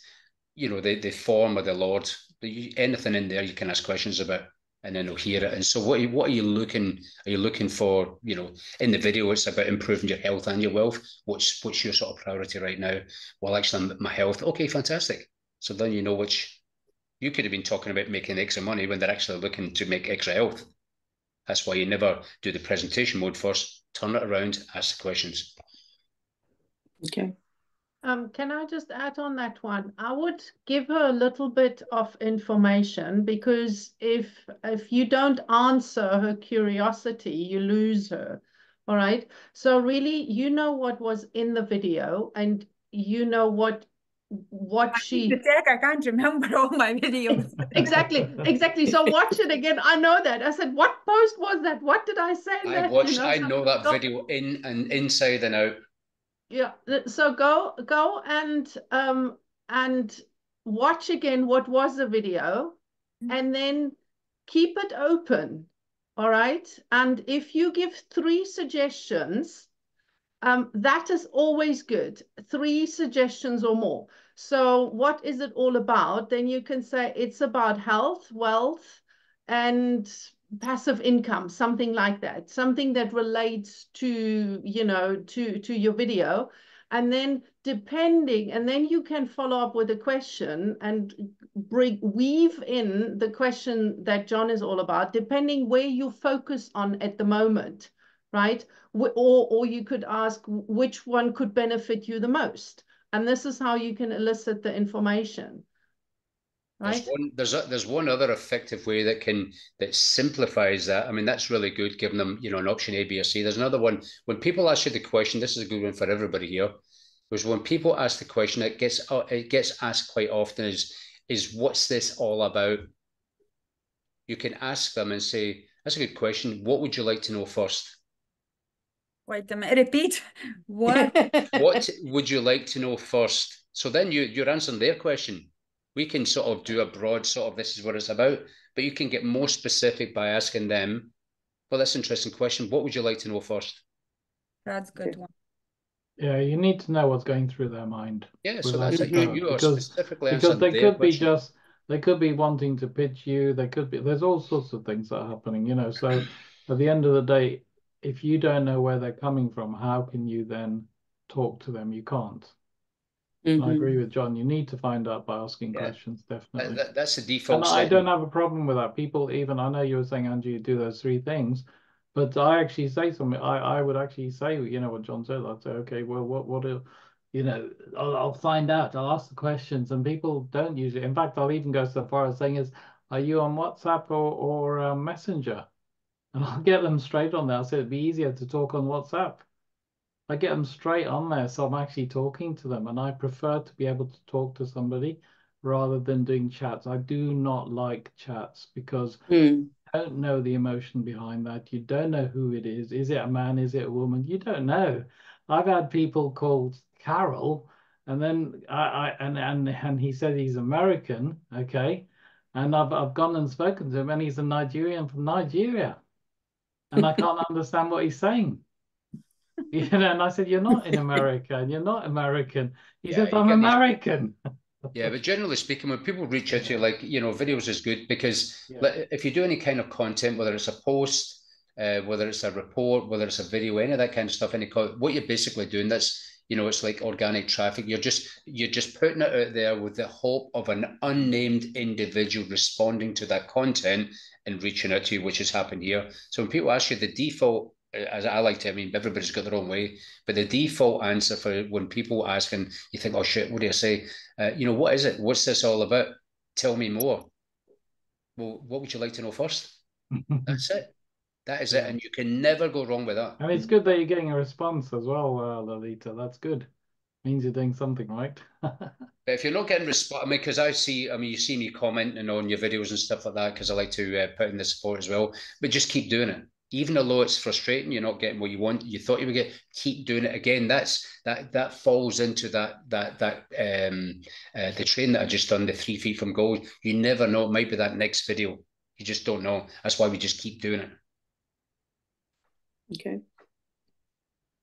The form of the Lord. Anything in there you can ask questions about, and then they'll hear it. And so what are you looking for, in the video? It's about improving your health and your wealth. What's your sort of priority right now? Well, actually, my health. Okay, fantastic. So then you could have been talking about making extra money when they're actually looking to make extra health. That's why you never do the presentation mode first. Turn it around, ask the questions. Okay. Can I just add on that one? I would give her a little bit of information, because if you don't answer her curiosity, you lose her. All right. So really, what was in the video, and what she. I can't remember all my videos. Exactly. So watch it again. I know that. I said, what post was that? What did I say? I know that video in and inside and out. Yeah, so go and watch again what was the video, and then keep it open. All right. And if you give 3 suggestions, that is always good. 3 suggestions or more. So what is it all about? Then you can say it's about health, wealth, and passive income, something like that, something that relates to, to your video. And then and then you can follow up with a question and weave in the question that John is all about, depending where you focus on at the moment, right? Or you could ask which one could benefit you the most. And this is how you can elicit the information. Right? There's one other effective way that simplifies that. I mean, that's really good, giving them, an option A, B, or C. There's another one. When people ask you the question, this is a good one for everybody here, was when people ask the question, it gets asked quite often is what's this all about? You can ask them and say, that's a good question. What would you like to know first? Wait a minute, repeat. What? What would you like to know first? So then you're answering their question. We can sort of do a broad sort of, this is what it's about, but you can get more specific by asking them, well, that's an interesting question. What would you like to know first? That's a good one. Yeah, you need to know what's going through their mind. Yeah, so that's it. You are because specifically answering their question. They could be wanting to pitch you. There's all sorts of things that are happening, So at the end of the day, if you don't know where they're coming from, how can you then talk to them? You can't. I agree with John. You need to find out by asking questions, definitely. That's the default. And I don't have a problem with that. People, even, I know you were saying, Angie, you do those 3 things, but I actually say something. I would actually say, what John said. I'd say, okay, well, you know, I'll find out, I'll ask the questions, and people don't usually. In fact, I'll even go so far as saying is, are you on WhatsApp or Messenger? And I'll get them straight on there. I'll say it'd be easier to talk on WhatsApp. I get them straight on there, so I'm actually talking to them, and I prefer to be able to talk to somebody rather than doing chats. I do not like chats because you don't know the emotion behind that. You don't know who it is. Is it a man? Is it a woman? You don't know. I've had people called Carol, and then and he said he's American, okay, and I've gone and spoken to him, and he's a Nigerian from Nigeria, and I can't understand what he's saying. You know, and I said, "You're not in America, and you're not American." He says, "I'm American." Yeah, but generally speaking, when people reach out to you, like, you know, videos is good because if you do any kind of content, whether it's a post, whether it's a report, whether it's a video, any of that kind of stuff, what you're basically doing, that's, you know, it's like organic traffic. You're just putting it out there with the hope of an unnamed individual responding to that content and reaching out to you, which has happened here. So when people ask you, the default, as I like to, I mean, everybody's got their own way, but the default answer for when people ask and you think, oh shit, what do I say? You know, what is it? What's this all about? Tell me more. Well, what would you like to know first? That's it. That is it. And you can never go wrong with that. And it's good that you're getting a response as well, Lolita. That's good. Means you're doing something right. But if you're not getting response, I mean, because you see me commenting on your videos and stuff like that, because I like to put in the support as well. But just keep doing it. Even though it's frustrating, you're not getting what you want, you thought you would get, keep doing it again. That falls into the train that I just done, the 3 feet from gold. You never know, it might be that next video. You just don't know. That's why we just keep doing it. Okay.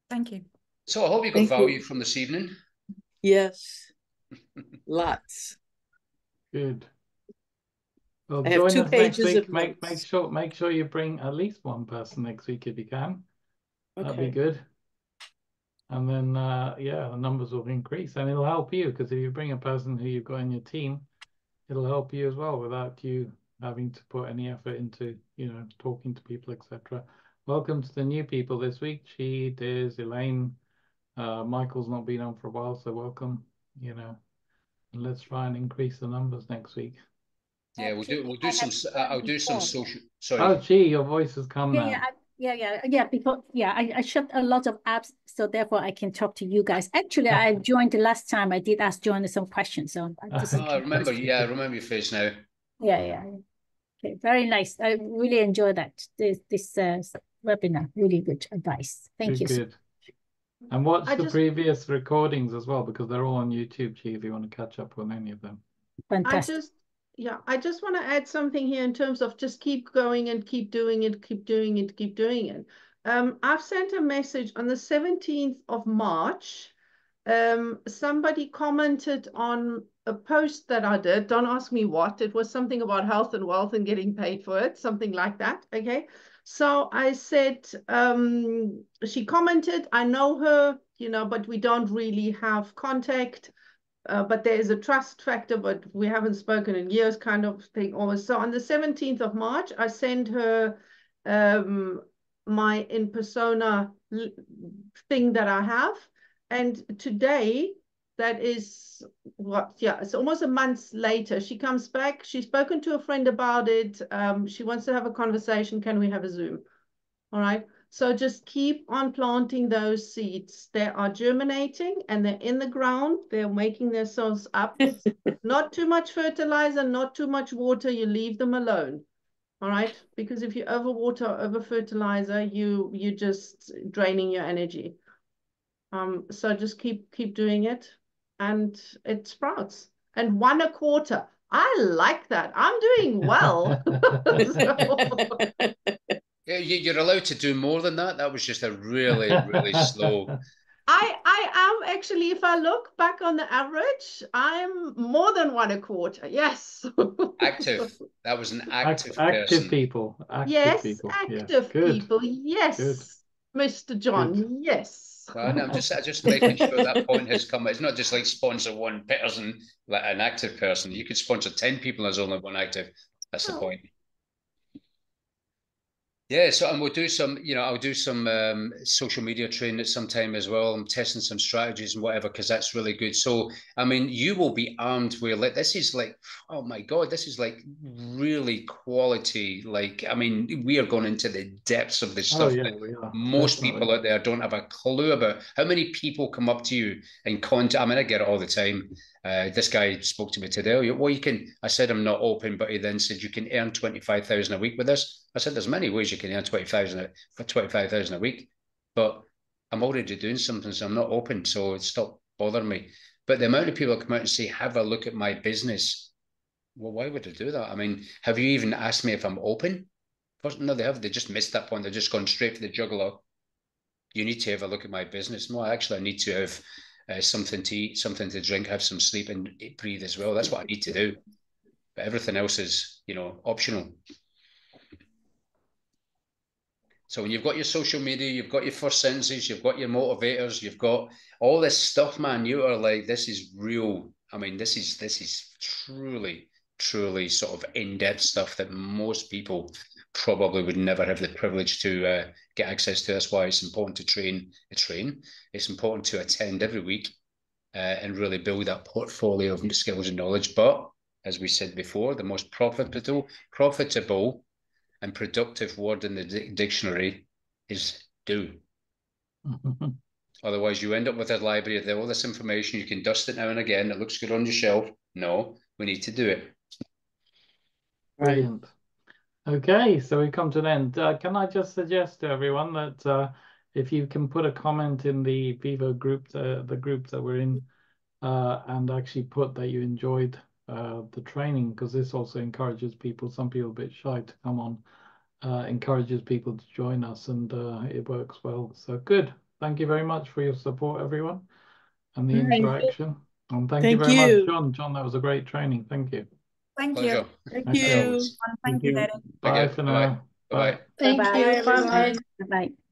Thank you. So I hope you got value from this evening. Yes. Lots. Good. Well, I have 2 pages of Make sure you bring at least one person next week if you can. That'd be good. And then the numbers will increase, and it'll help you, because if you bring a person who you've got in your team, it'll help you as well without you having to put any effort into, you know, talking to people, etc. Welcome to the new people this week. She, Diz, Elaine, Michael's not been on for a while, so welcome, you know, and let's try and increase the numbers next week. Yeah, we'll do some. I'll do some social. Sorry. Oh, gee, your voice has come now. Because I shut a lot of apps, so therefore I can talk to you guys. Actually, I joined the last time. I did ask John some questions, so I remember. Yeah, I remember your face now. Yeah. Okay, very nice. I really enjoy that. This webinar, really good advice. Thank you. Good. And watch the previous recordings as well, because they're all on YouTube, G, if you want to catch up on any of them. Fantastic. I just want to add something here in terms of just keep going and keep doing it, keep doing it, keep doing it. I've sent a message on the 17th of March. Somebody commented on a post that I did. Don't ask me what. It was something about health and wealth and getting paid for it, something like that. Okay. So I said, she commented, I know her, you know, but we don't really have contact. But there is a trust factor, but we haven't spoken in years, kind of thing. So on the 17th of March, I sent her my in persona thing that I have. And today, that is it's almost a month later. She comes back. She's spoken to a friend about it. She wants to have a conversation. Can we have a Zoom? All right. So just keep on planting those seeds. They are germinating and they're in the ground. They're making themselves up. Not too much fertilizer, not too much water. You leave them alone. All right. Because if you overwater, over fertilizer, you just draining your energy. So just keep doing it, and it sprouts. And 1 1/4. I like that. I'm doing well. Yeah, you're allowed to do more than that. That was just a really, really slow. I am actually, if I look back on the average, I'm more than 1 1/4. Yes. Active. That was an active person. Active people. Active people. Yes. Good. Mr. John. Good. Yes. Well, I'm just making sure that point has come. It's not just like sponsor one person, like an active person. You could sponsor 10 people. There's only one active. That's the point. Yeah, so and we'll do some, I'll do some social media training at some time as well. I'm testing some strategies and whatever, because that's really good. So, I mean, you will be armed where this is like, oh my God, this is like really quality. Like, I mean, we are going into the depths of this stuff that we are. most Definitely. people out there don't have a clue about. How many people come up to you and contact? I mean, I get it all the time. This guy spoke to me today. Well, I said, I'm not open, but he then said, you can earn 25,000 a week with this. I said, there's many ways you can earn 25,000 a week, but I'm already doing something, so I'm not open. So it stopped bothering me. But the amount of people come out and say, have a look at my business. Well, why would I do that? I mean, have you even asked me if I'm open? No, they have. They just missed that point. They're just gone straight for the jugular. You need to have a look at my business. No, actually, I need to have something to eat, something to drink, have some sleep, and breathe as well. That's what I need to do. But everything else is, optional. So when you've got your social media, you've got your first sentences, you've got your motivators, you've got all this stuff, man, you are like, this is real. I mean, this is truly, truly sort of in-depth stuff that most people probably would never have the privilege to get access to. That's why it's important to train. It's important to attend every week and really build that portfolio of skills and knowledge. But as we said before, the most profitable and productive word in the dictionary is do. Otherwise, you end up with a library of all this information. You can dust it now and again. It looks good on your shelf. No, we need to do it. Brilliant. Okay, so we come to an end. Can I just suggest to everyone that if you can put a comment in the Vivo group, the group that we're in, and actually put that you enjoyed the training, because this also encourages people, some people a bit shy to come on, encourages people to join us, and it works well. So good. Thank you very much for your support, everyone, and the interaction. And thank you very much, John. John, that was a great training. Thank you. Thank you. Thank you. Thank you, Derek. Bye for now. Bye. Thank you. Bye, everyone. Bye. Bye-bye.